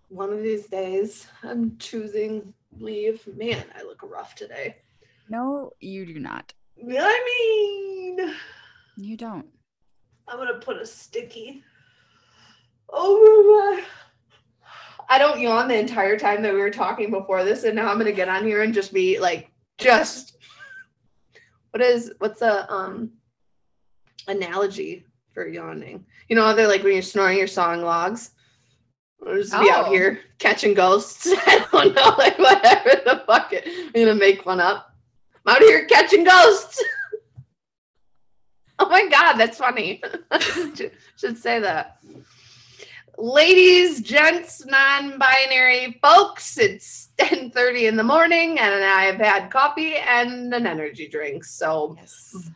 one of these days I'm choosing leave. Man, I look rough today. No, you do not. I mean, you don't. I'm going to put a sticky over my... I don't yawn the entire time that we were talking before this, and now I'm going to get on here and just be like, what's a analogy for yawning? You know how they're like when you're snoring, you're sawing logs? Or just be out here catching ghosts. I don't know, like whatever the fuck I'm going to make one up. I'm out here catching ghosts. Oh my God, that's funny. Should say that. Ladies, gents, non-binary folks, it's 10:30 in the morning and I've had coffee and an energy drink. So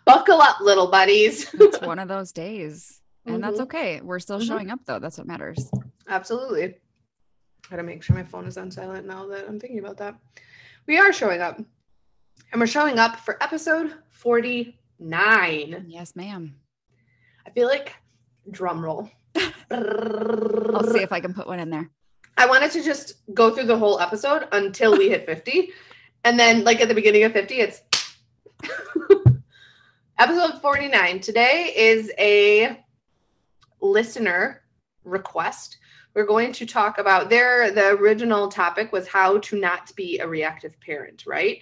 Buckle up, little buddies. It's one of those days. And that's okay. We're still showing up though. That's what matters. Absolutely. Gotta make sure my phone is on silent now that I'm thinking about that. We are showing up. And we're showing up for episode 49. Yes, ma'am. I feel like drum roll. I'll see if I can put one in there. I wanted to just go through the whole episode until we hit 50. And then like at the beginning of 50, it's episode 49. Today is a listener request. We're going to talk about the original topic was how to not be a reactive parent, right?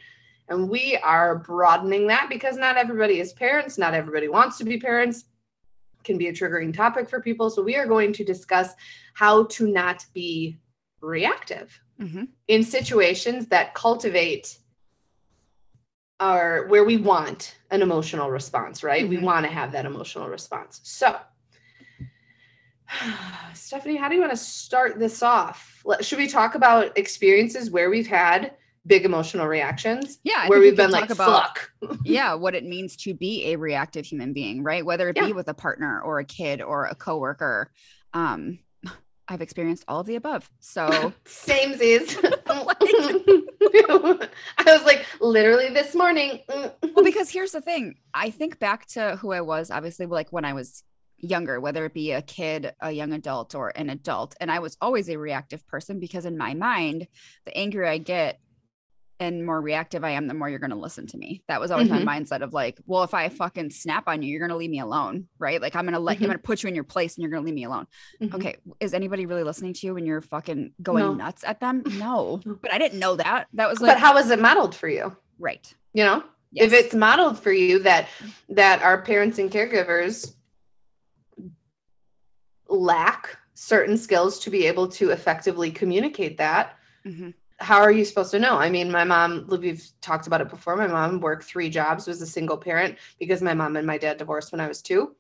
And we are broadening that because not everybody is parents. Not everybody wants to be parents. It can be a triggering topic for people. So we are going to discuss how to not be reactive in situations that cultivate where we want an emotional response, right? We want to have that emotional response. So Stephanie, how do you want to start this off? Should we talk about experiences where we've had big emotional reactions? Yeah. Where we've been like, fuck. Yeah. What it means to be a reactive human being, right? Whether it be with a partner or a kid or a coworker. I've experienced all of the above. So samesies. I was like, literally this morning. Well, because here's the thing. I think back to who I was, obviously, like when I was younger, whether it be a kid, a young adult, or an adult. And I was always a reactive person because in my mind, the angrier I get and more reactive I am, the more you're going to listen to me. That was always my mindset of like, well, if I fucking snap on you, you're going to leave me alone. Right. Like I'm going to I'm going to put you in your place and you're going to leave me alone. Okay. Is anybody really listening to you when you're fucking going nuts at them? No, but I didn't know that. That was like, but how was it modeled for you? Right. You know, if it's modeled for you that our parents and caregivers lack certain skills to be able to effectively communicate that, how are you supposed to know? I mean, my mom, we've talked about it before. My mom worked 3 jobs, was a single parent because my mom and my dad divorced when I was 2.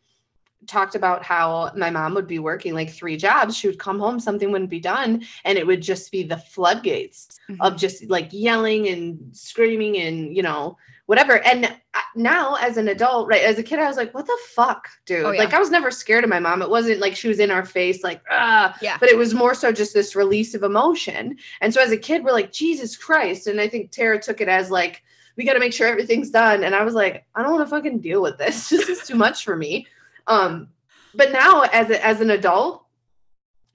Talked about how my mom would be working like 3 jobs. She would come home, something wouldn't be done. And it would just be the floodgates of just like yelling and screaming and, you know, whatever. And now as an adult, right, as a kid, I was like, what the fuck, dude? Like I was never scared of my mom. It wasn't like she was in our face, like, but it was more so just this release of emotion. And so as a kid, we're like, Jesus Christ. And I think Tara took it as like, we got to make sure everything's done. And I was like, I don't want to fucking deal with this. This is too much for me. But now as an adult,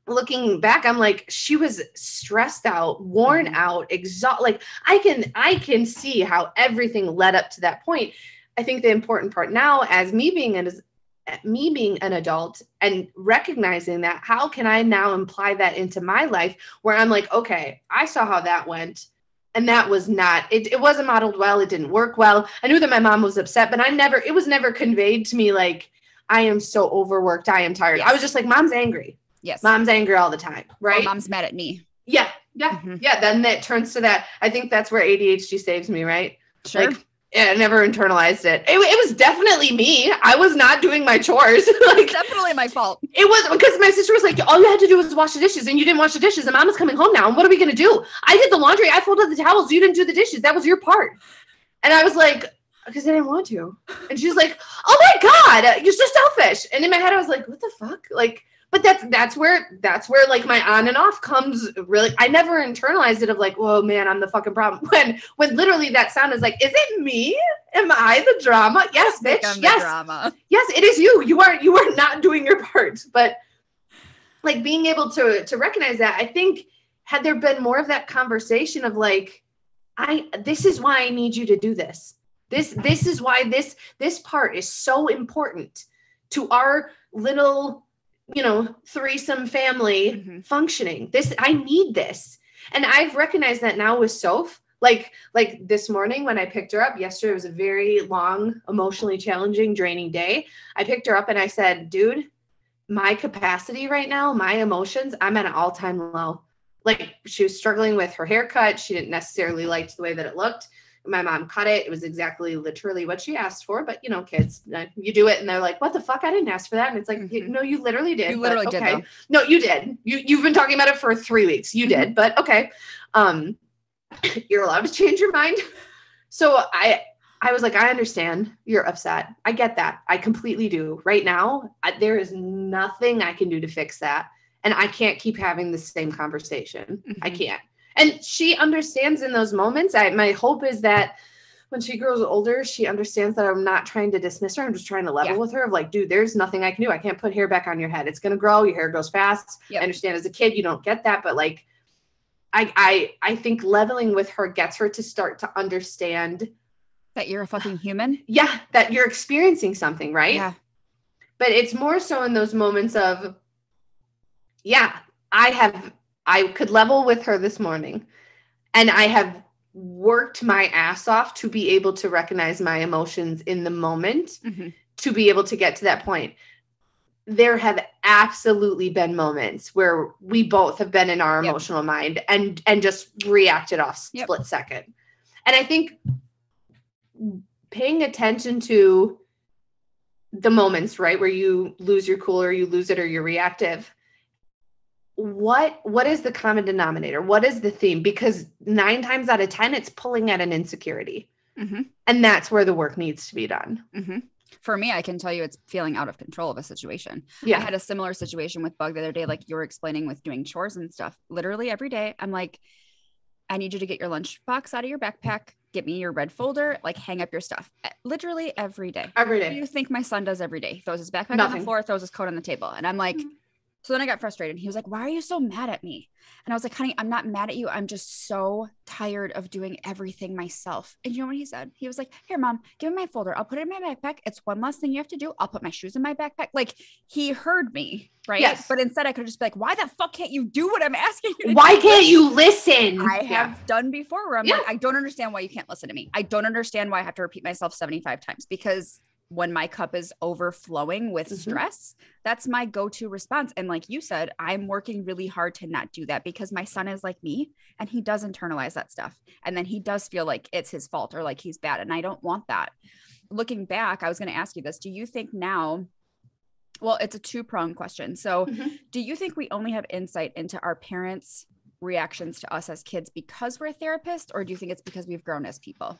looking back, I'm like, she was stressed out, worn out, exhausted. Like I can see how everything led up to that point. I think the important part now as me being an adult and recognizing that, how can I now imply that into my life where I'm like, okay, I saw how that went. And that was not, it wasn't modeled well. It didn't work well. I knew that my mom was upset, but it was never conveyed to me like, I am so overworked. I am tired. I was just like, mom's angry. Yes. Mom's angry all the time. Right. Or mom's mad at me. Yeah. Yeah. Yeah. Then that turns to that. I think that's where ADHD saves me. Right. Sure. Like, yeah, I never internalized it. It was definitely me. I was not doing my chores. Like, it's definitely my fault. It was because my sister was like, all you had to do was wash the dishes and you didn't wash the dishes and mom is coming home now. And what are we going to do? I did the laundry. I folded the towels. You didn't do the dishes. That was your part. And I was like, because I didn't want to. And she's like, oh my God, you're so selfish. And in my head, I was like, what the fuck? Like, but that's where like my on and off comes really. I never internalized it of like, whoa, man, I'm the fucking problem. When literally that sound is like, is it me? Am I the drama? Yes, bitch. I'm yes. The drama. Yes, it is you. You are not doing your part. But like being able to recognize that, I think had there been more of that conversation of like, this is why I need you to do this. This is why this part is so important to our little, threesome family functioning. I need this. And I've recognized that now with Soph. Like this morning when I picked her up, yesterday was a very long, emotionally challenging, draining day. I picked her up and I said, dude, my capacity right now, my emotions, I'm at an all-time low. Like, she was struggling with her haircut. She didn't necessarily like the way that it looked. My mom cut it. It was literally what she asked for. But, kids, you do it and they're like, what the fuck? I didn't ask for that. And it's like, no, you literally did. You literally did, though. No, you did. You've been talking about it for 3 weeks. You did. But okay. You're allowed to change your mind. So I was like, I understand you're upset. I get that. I completely do. Right now, there is nothing I can do to fix that. And I can't keep having the same conversation. I can't. And she understands in those moments. My hope is that when she grows older, she understands that I'm not trying to dismiss her. I'm just trying to level with her of like, dude, there's nothing I can do. I can't put hair back on your head. It's going to grow. Your hair grows fast. Yep. I understand as a kid, you don't get that. But like, I think leveling with her gets her to start to understand that you're a fucking human. Yeah. That you're experiencing something, right? Yeah. But it's more so in those moments of, I could level with her this morning and I have worked my ass off to be able to recognize my emotions in the moment to be able to get to that point. There have absolutely been moments where we both have been in our emotional mind and just reacted off split second. And I think paying attention to the moments, right, where you lose your cool or you lose it or you're reactive, what is the common denominator? What is the theme? Because 9 times out of 10, it's pulling at an insecurity. And that's where the work needs to be done. For me, I can tell you it's feeling out of control of a situation. I had a similar situation with Bug the other day, like you were explaining with doing chores and stuff. Literally every day, I'm like, I need you to get your lunchbox out of your backpack, get me your red folder, like hang up your stuff. Literally every day. Every day. What do you think my son does every day? He throws his backpack on the floor, throws his coat on the table. And I'm like, so then I got frustrated. He was like, why are you so mad at me? And I was like, honey, I'm not mad at you. I'm just so tired of doing everything myself. And you know what he said? He was like, here, mom, give me my folder. I'll put it in my backpack. It's one less thing you have to do. I'll put my shoes in my backpack. Like, he heard me, right? Yes. But instead I could just be like, why the fuck can't you do what I'm asking you to Why do? can't you listen? I have done before where I'm like, I don't understand why you can't listen to me. I don't understand why I have to repeat myself 75 times, because when my cup is overflowing with stress, that's my go-to response. And like you said, I'm working really hard to not do that because my son is like me and he does internalize that stuff. And then he does feel like it's his fault or like he's bad. And I don't want that. Looking back, I was going to ask you this. Do you think now, well, it's a 2-pronged question. So do you think we only have insight into our parents' reactions to us as kids because we're therapists, or do you think it's because we've grown as people?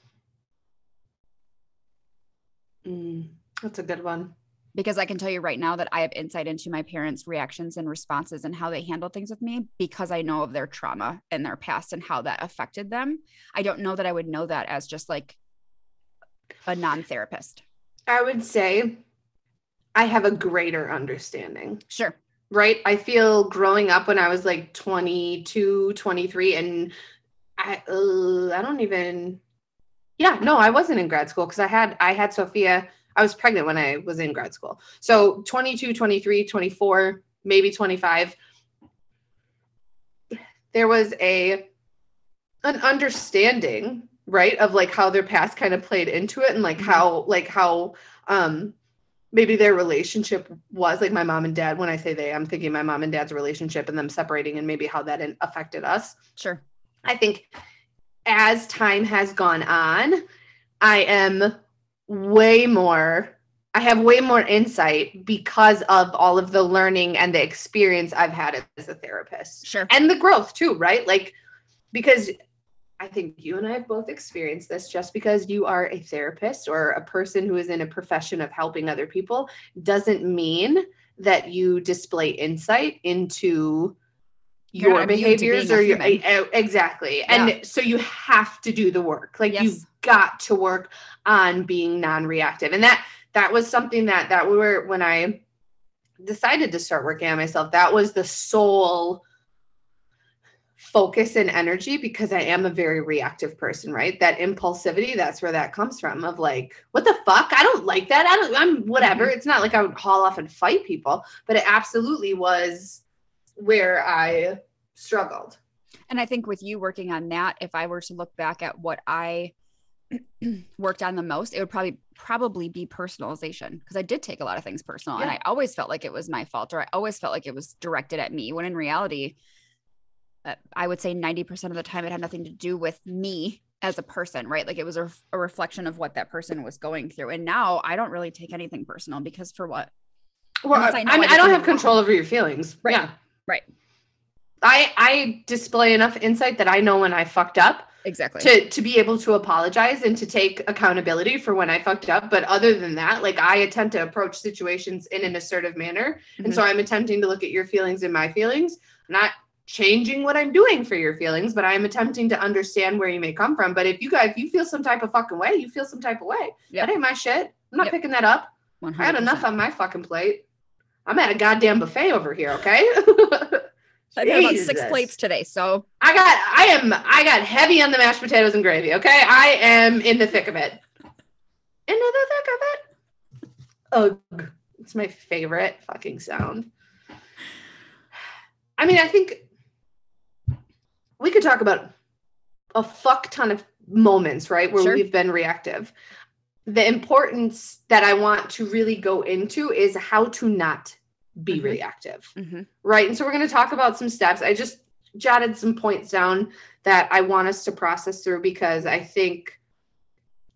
That's a good one. Because I can tell you right now that I have insight into my parents' reactions and responses and how they handle things with me because I know of their trauma and their past and how that affected them. I don't know that I would know that as just like a non-therapist. I would say I have a greater understanding. Sure. Right? I feel growing up when I was like 22, 23, and I don't even... I wasn't in grad school because I had Sophia. I was pregnant when I was in grad school. So 22, 23, 24, maybe 25. There was an understanding, right, of like how their past kind of played into it and like how maybe their relationship was, like my mom and dad. When I say they, I'm thinking my mom and dad's relationship and them separating and maybe how that affected us. Sure. I think as time has gone on, I have way more insight because of all of the learning and the experience I've had as a therapist. Sure. And the growth too, right? Like, because I think you and I have both experienced this. Just because you are a therapist or a person who is in a profession of helping other people doesn't mean that you display insight into your behaviors or your exactly. Yeah. And so you have to do the work. Like you've got to work on being non-reactive. And that was something that we were, when I decided to start working on myself, that was the sole focus and energy because I am a very reactive person, right? That impulsivity, that's where that comes from, of like, what the fuck? I don't like that. I'm whatever. It's not like I would haul off and fight people, but it absolutely was where I struggled. And I think with you working on that, if I were to look back at what I worked on the most, it would probably be personalization, because I did take a lot of things personal, and I always felt like it was my fault, or I always felt like it was directed at me, when in reality, I would say 90% of the time it had nothing to do with me as a person, right? Like it was a reflection of what that person was going through. And now I don't really take anything personal, because for what? Well, I don't have control over your feelings. Right. Yeah. Right. I display enough insight that I know when I fucked up. Exactly. To be able to apologize and to take accountability for when I fucked up. But other than that, like, I attempt to approach situations in an assertive manner. Mm-hmm. And so I'm attempting to look at your feelings and my feelings, not changing what I'm doing for your feelings, but I'm attempting to understand where you may come from. But if you feel some type of fucking way, you feel some type of way. Yep. That ain't my shit. I'm not picking that up. 100%. I had enough on my fucking plate. I'm at a goddamn buffet over here, okay? I've had about 6 plates today, so I got heavy on the mashed potatoes and gravy, okay? I am in the thick of it. Into the thick of it. Ugh. It's my favorite fucking sound. I mean, I think we could talk about a fuck ton of moments, right, where we've been reactive. The importance that I want to really go into is how to not be reactive, right? And so we're going to talk about some steps. I just jotted some points down that I want us to process through, because I think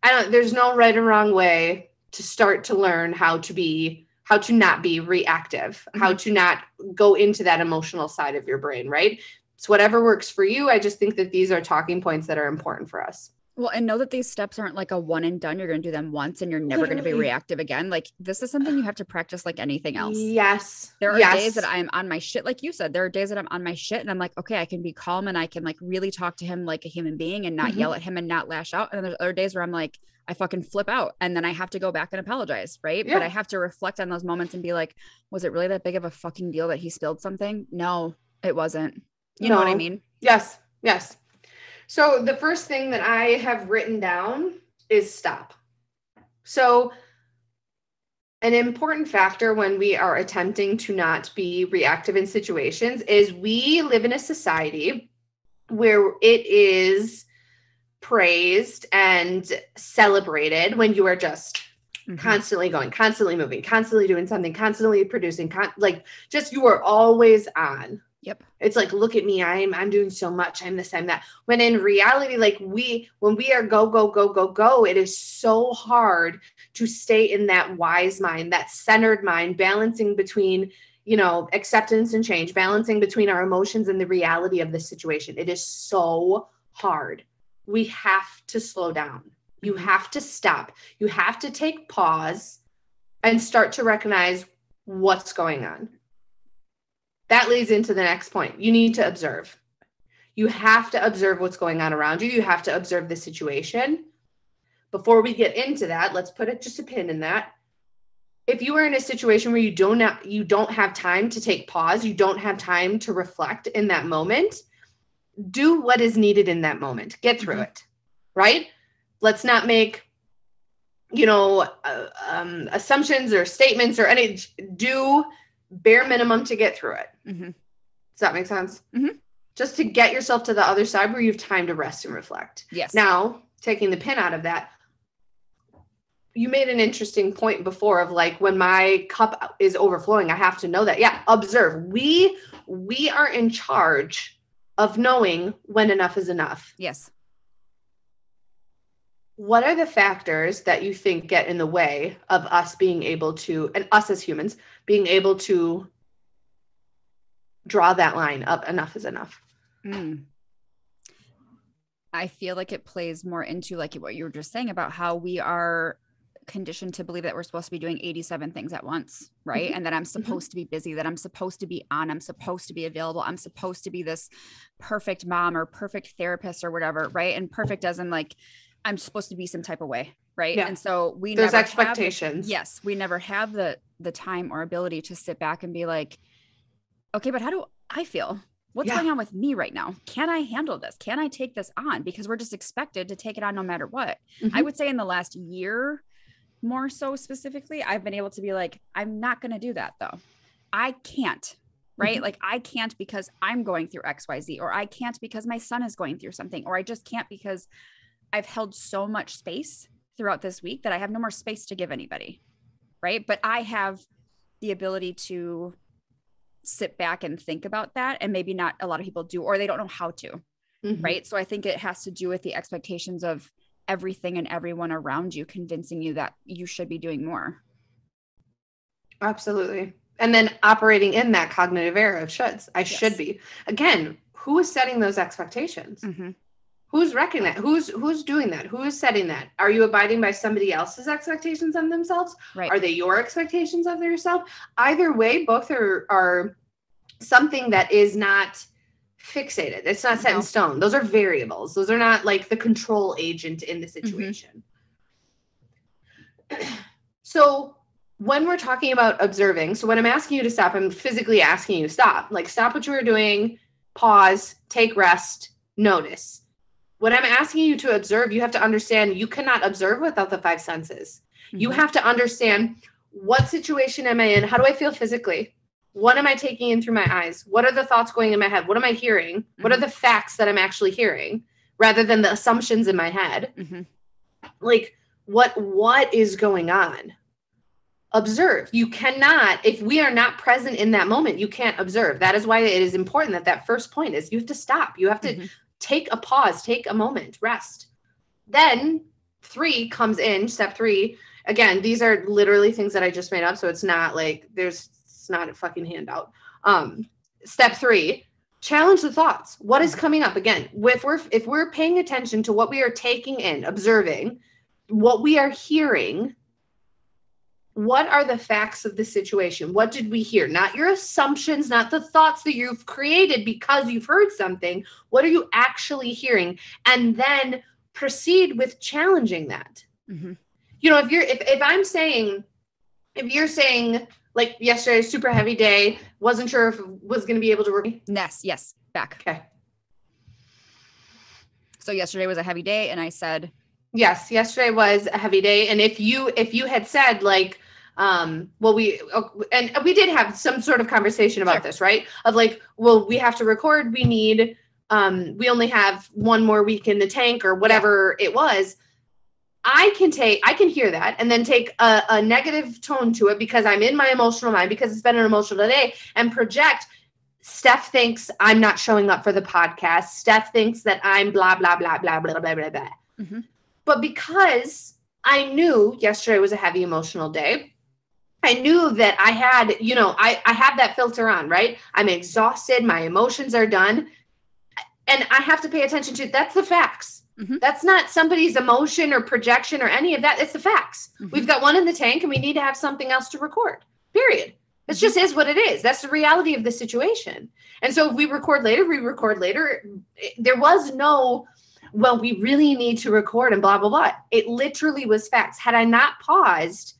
there's no right or wrong way to start to learn how to not be reactive, how to not go into that emotional side of your brain, right? It's whatever works for you. I just think that these are talking points that are important for us. Well, and know that these steps aren't like a one and done. You're going to do them once and you're never going to be reactive again. Like, this is something you have to practice like anything else. Yes. There are days that I'm on my shit. Like you said, there are days that I'm on my shit and I'm like, okay, I can be calm and I can like really talk to him like a human being and not yell at him and not lash out. And then there's other days where I'm like, I fucking flip out and then I have to go back and apologize. Right. Yeah. But I have to reflect on those moments and be like, was it really that big of a fucking deal that he spilled something? No, it wasn't. You know what I mean? Yes. Yes. So the first thing that I have written down is stop. So an important factor when we are attempting to not be reactive in situations is we live in a society where it is praised and celebrated when you are just constantly going, constantly moving, constantly doing something, constantly producing, just you are always on. Yep. It's like, look at me. I'm doing so much. I'm this, I'm that. When in reality, like when we are go, go, go, go, go, it is so hard to stay in that wise mind, that centered mind, balancing between, acceptance and change, balancing between our emotions and the reality of the situation. It is so hard. We have to slow down. You have to stop. You have to take pause and start to recognize what's going on. That leads into the next point. You need to observe. You have to observe what's going on around you. You have to observe the situation. Before we get into that, let's put just a pin in that. If you are in a situation where you don't have time to take pause, you don't have time to reflect in that moment, do what is needed in that moment. Get through it, right? Let's not make, assumptions or statements or any. Do bare minimum to get through it. Does that make sense? Just to get yourself to the other side where you have time to rest and reflect. Yes. Now, taking the pin out of that, you made an interesting point before of like, when my cup is overflowing, I have to know that. Yeah. Observe. We are in charge of knowing when enough is enough. Yes. What are the factors that you think get in the way of us being able to, and us as humans, being able to draw that line up? Enough is enough. I feel like it plays more into like what you were just saying about how we are conditioned to believe that we're supposed to be doing 87 things at once, right? And that I'm supposed to be busy, that I'm supposed to be on, I'm supposed to be available, I'm supposed to be this perfect mom or perfect therapist or whatever, right? And perfect as in like, I'm supposed to be some type of way, right? Yeah. And so there's expectations. Yes, we never have the time or ability to sit back and be like, okay, but how do I feel? What's going on with me right now? Can I handle this? Can I take this on? Because we're just expected to take it on no matter what. I would say in the last year, more so specifically, I've been able to be like, I'm not going to do that though. I can't, right? Like I can't because I'm going through XYZ, or I can't because my son is going through something, or I just can't because I've held so much space throughout this week that I have no more space to give anybody. Right. But I have the ability to sit back and think about that. And maybe not a lot of people do, or they don't know how to. Right. So I think it has to do with the expectations of everything and everyone around you, convincing you that you should be doing more. Absolutely. And then operating in that cognitive error of shoulds. I should be. Again, who is setting those expectations? Who's recognizing, who's doing that? Who is setting that? Are you abiding by somebody else's expectations on themselves? Right. Are they your expectations of yourself? Either way, both are something that is not fixated. It's not set in stone. Those are variables. Those are not like the control agent in the situation. So when we're talking about observing, so when I'm asking you to stop, I'm physically asking you to stop. Like stop what you are doing, pause, take rest, notice. When I'm asking you to observe, you have to understand you cannot observe without the five senses. You have to understand, what situation am I in? How do I feel physically? What am I taking in through my eyes? What are the thoughts going in my head? What am I hearing? What are the facts that I'm actually hearing rather than the assumptions in my head? Like what is going on? Observe. You cannot, if we are not present in that moment, you can't observe. That is why it is important that first point is you have to stop. You have to take a pause, take a moment, rest. Then 3 comes in, step 3. Again, these are literally things that I just made up. So it's not like it's not a fucking handout. Step 3, challenge the thoughts. What is coming up? Again, if we're paying attention to what we are taking in, observing, what we are hearing, what are the facts of the situation? What did we hear? Not your assumptions, not the thoughts that you've created because you've heard something. What are you actually hearing? And then proceed with challenging that. You know, if you're saying like yesterday, super heavy day, wasn't sure if it was going to be able to. Yes. Back. Okay. So yesterday was a heavy day. And I said, yes, yesterday was a heavy day. And if you had said like, well, we did have some sort of conversation about this, right? Of like, well, we have to record. We need, we only have one more week in the tank or whatever it was. I can hear that and then take a negative tone to it because I'm in my emotional mind, because it's been an emotional day, and project, Steph thinks I'm not showing up for the podcast. Steph thinks that I'm blah, blah, blah, blah, blah, blah, blah, blah. But because I knew yesterday was a heavy emotional day, I knew that I had, I have that filter on, right? I'm exhausted. My emotions are done. And I have to pay attention to, that's the facts. That's not somebody's emotion or projection or any of that. It's the facts. We've got one in the tank and we need to have something else to record, period. It just is what it is. That's the reality of the situation. And so if we record later, there was no, well, we really need to record and blah, blah, blah. It literally was facts. Had I not paused,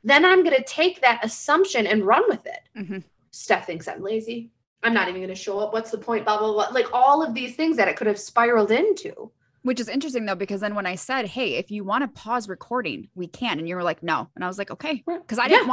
then I'm going to take that assumption and run with it. Steph thinks I'm lazy. I'm not even going to show up. What's the point? Blah, blah, blah. Like all of these things that it could have spiraled into. Which is interesting though, because then when I said, hey, if you want to pause recording, we can. And you were like, no. And I was like, okay. Because I didn't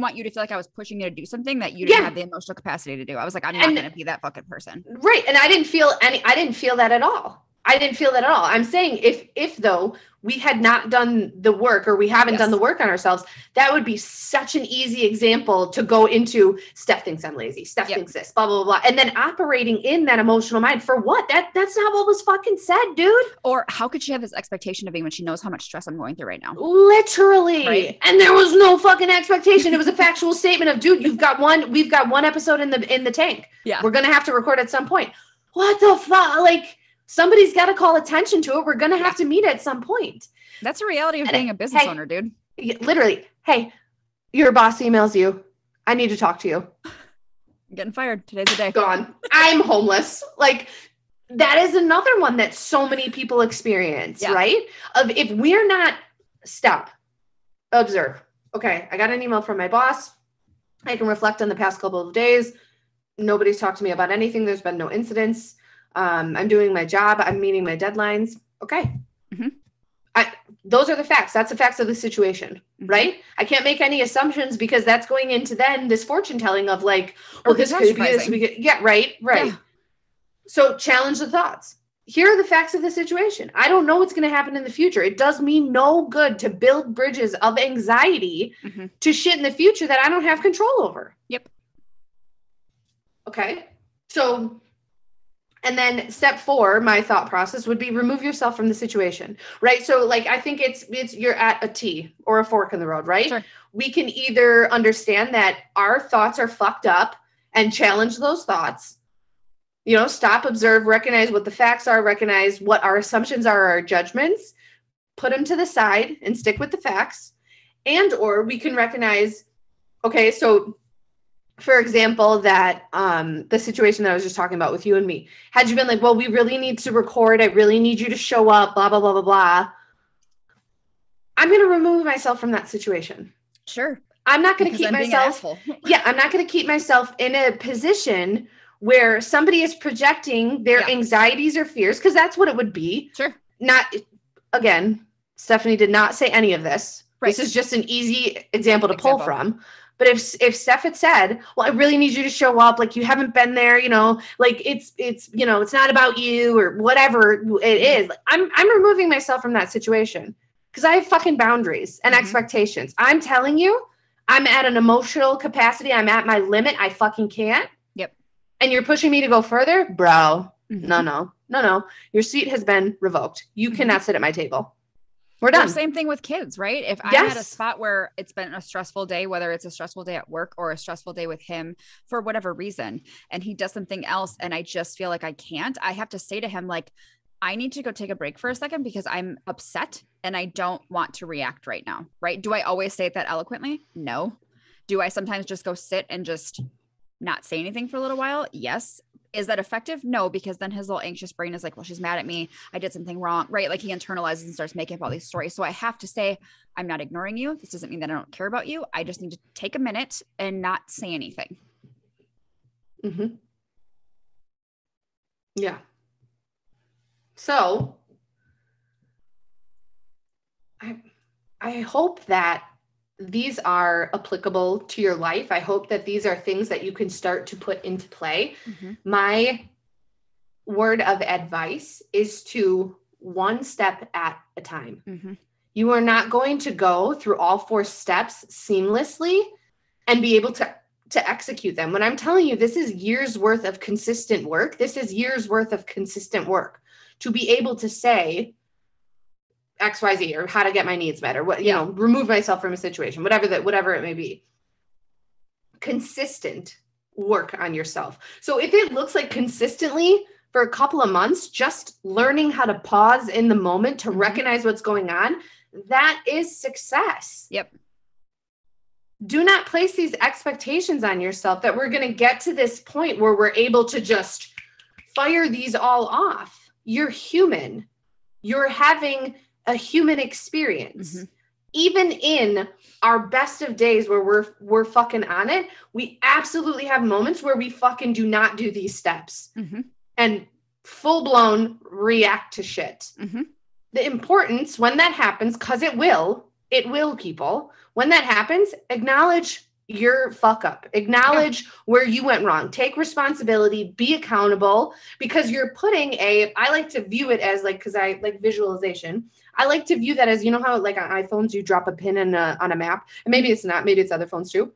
want you to feel like I was pushing you to do something that you didn't have the emotional capacity to do. I was like, I'm not going to be that fucking person. Right. And I didn't feel that at all. I'm saying if though we had not done the work, or we haven't done the work on ourselves, that would be such an easy example to go into. Steph thinks I'm lazy. Steph thinks this, blah, blah, blah. And then operating in that emotional mind for what? That's not what was fucking said, dude. Or how could she have this expectation of me when she knows how much stress I'm going through right now? Literally. Right? And there was no fucking expectation. It was a factual statement of, dude, we've got one episode in the tank. Yeah. We're going to have to record at some point. What the fuck? Like, somebody's got to call attention to it. We're going to have to meet at some point. That's the reality of being a business owner, dude. Literally. Hey, your boss emails you. I need to talk to you. I'm getting fired. Today's the day. Gone. I'm homeless. Like, that is another one that so many people experience, right? Of if we're not, stop, observe. Okay, I got an email from my boss. I can reflect on the past couple of days. Nobody's talked to me about anything. There's been no incidents. I'm doing my job. I'm meeting my deadlines. Okay. Mm-hmm. Those are the facts. That's the facts of the situation, right? I can't make any assumptions because that's going into then this fortune telling of like, well, this could be this. Yeah, right. Yeah. So challenge the thoughts. Here are the facts of the situation. I don't know what's going to happen in the future. It does me no good to build bridges of anxiety to shit in the future that I don't have control over. Yep. Okay. So, and then step 4, my thought process would be remove yourself from the situation, right? So like, I think it's you're at a T or a fork in the road, right? Sure. We can either understand that our thoughts are fucked up and challenge those thoughts, you know, stop, observe, recognize what the facts are, recognize what our assumptions are, our judgments, put them to the side and stick with the facts. And, or we can recognize, okay, so for example, that the situation that I was just talking about with you and me, had you been like, well, we really need to record, I really need you to show up, blah, blah, blah, blah, blah. I'm going to remove myself from that situation. Sure. I'm not going to keep myself. Yeah. I'm not going to keep myself in a position where somebody is projecting their anxieties or fears, because that's what it would be. Sure. Not, again, Stephanie did not say any of this. Right. This is just an easy example to pull from. But if Steph had said, well, I really need you to show up, like you haven't been there, you know, like it's, you know, it's not about you or whatever it is. Like, I'm removing myself from that situation because I have fucking boundaries and expectations. I'm telling you, I'm at an emotional capacity. I'm at my limit. I fucking can't. Yep. And you're pushing me to go further, bro. No. Your seat has been revoked. You cannot sit at my table. We're done. Same thing with kids, right? If I'm at a spot where it's been a stressful day, whether it's a stressful day at work or a stressful day with him for whatever reason, and he does something else and I just feel like I can't, I have to say to him, like, I need to go take a break for a second because I'm upset and I don't want to react right now, right? Do I always say it that eloquently? No. Do I sometimes just go sit and just not say anything for a little while? Yes. Is that effective? No, because then his little anxious brain is like, well, she's mad at me. I did something wrong, right? Like he internalizes and starts making up all these stories. So I have to say, I'm not ignoring you. This doesn't mean that I don't care about you. I just need to take a minute and not say anything. Yeah. So I hope that these are applicable to your life. I hope that these are things that you can start to put into play. My word of advice is to one step at a time. You are not going to go through all 4 steps seamlessly and be able to execute them. When I'm telling you, this is years worth of consistent work. This is years worth of consistent work to be able to say XYZ or how to get my needs met or what, you know, remove myself from a situation, whatever it may be. Consistent work on yourself. So if it looks like consistently for a couple of months, just learning how to pause in the moment to recognize what's going on, that is success. Yep. Do not place these expectations on yourself that we're going to get to this point where we're able to just fire these all off. You're human. You're having a human experience. Even in our best of days where we're fucking on it, we absolutely have moments where we fucking do not do these steps and full blown react to shit. The importance when that happens, cause it will people. When that happens, acknowledge your fuck up, acknowledge where you went wrong, take responsibility, be accountable, because you're putting I like to view it as like, cause I like visualization. I like to view that as, you know how like on iPhones, you drop a pin on a map, and maybe it's not, maybe it's other phones too,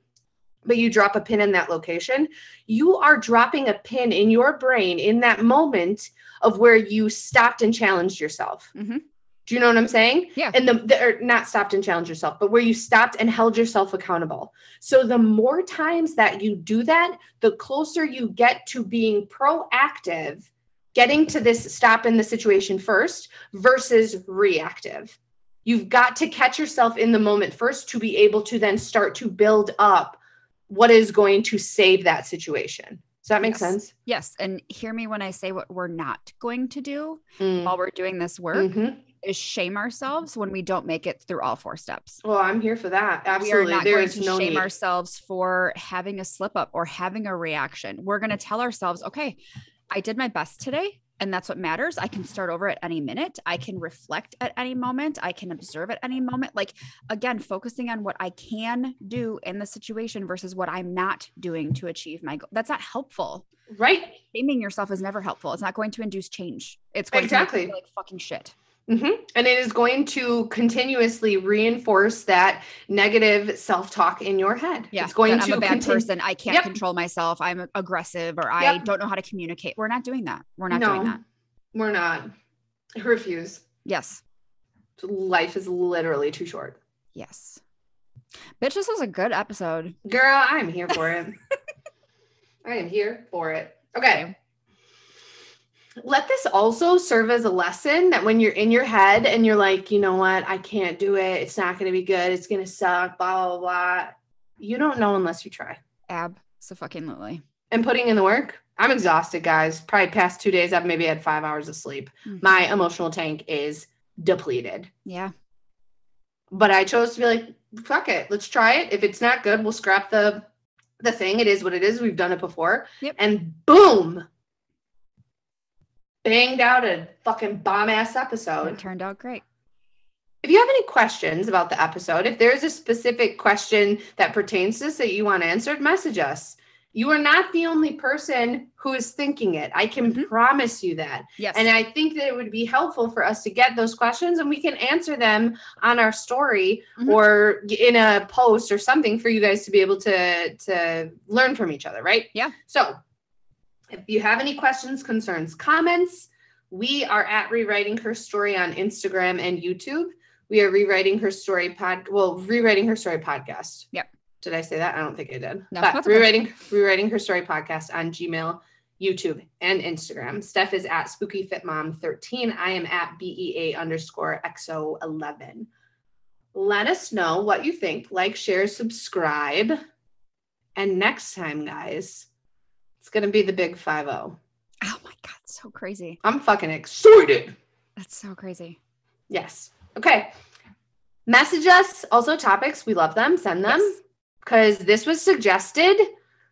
but you drop a pin in that location. You are dropping a pin in your brain in that moment of where you stopped and challenged yourself. Do you know what I'm saying? Yeah. And or not stopped and challenged yourself, but where you stopped and held yourself accountable. So the more times that you do that, the closer you get to being proactive, getting to this stop in the situation first versus reactive. You've got to catch yourself in the moment first to be able to then start to build up what is going to save that situation. Does that make sense? Yes. And hear me when I say what we're not going to do while we're doing this work. is shame ourselves when we don't make it through all 4 steps. Well, I'm here for that. Absolutely. We are not there going is to no shame need. ourselves for having a slip up or having a reaction. We're going to tell ourselves, okay, I did my best today. And that's what matters. I can start over at any minute. I can reflect at any moment. I can observe at any moment. Like, again, focusing on what I can do in the situation versus what I'm not doing to achieve my goal. That's not helpful. Right. Shaming yourself is never helpful. It's not going to induce change. It's going to make you feel like fucking shit. Mm-hmm. And it is going to continuously reinforce that negative self-talk in your head. Yeah, it's going I'm to a bad person. I can't control myself. I'm aggressive, or I don't know how to communicate. We're not doing that. We're not doing that. We're not. I refuse. Yes. Life is literally too short. Yes. Bitch, this was a good episode. Girl, I'm here for it. I am here for it. Okay. Let this also serve as a lesson that when you're in your head and you're like, you know what, I can't do it. It's not going to be good. It's going to suck, blah, blah, blah. You don't know unless you try. Abso-fucking-lutely. And putting in the work. I'm exhausted, guys. Probably past 2 days, I've maybe had 5 hours of sleep. Mm-hmm. My emotional tank is depleted. Yeah. But I chose to be like, fuck it. Let's try it. If it's not good, we'll scrap the thing. It is what it is. We've done it before. Yep. And boom. Banged out a fucking bomb-ass episode. It turned out great. If you have any questions about the episode, if there's a specific question that pertains to this that you want answered, message us. You are not the only person who is thinking it. I can promise you that. Yes. And I think that it would be helpful for us to get those questions and we can answer them on our story or in a post or something for you guys to be able to learn from each other, right? Yeah. So if you have any questions, concerns, comments, we are at Rewriting Her Story on Instagram and YouTube. We are Rewriting Her Story Rewriting Her Story Podcast. Yep. Did I say that? I don't think I did. No, but Rewriting Her Story Podcast on Gmail, YouTube, and Instagram. Steph is at SpookyFitMom13. I am at BEA_XO11. Let us know what you think. Like, share, subscribe. And next time, guys, it's going to be the big 5-0. Oh my God. So crazy. I'm fucking excited. That's so crazy. Yes. Okay. Message us. Also topics. We love them. Send them. Because this was suggested.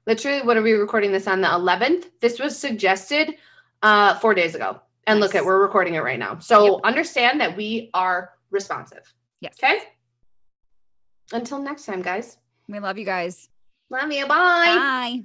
Literally, what are we recording this on? The 11th? This was suggested 4 days ago. And look we're recording it right now. So understand that we are responsive. Yes. Okay? Until next time, guys. We love you guys. Love you. Bye. Bye.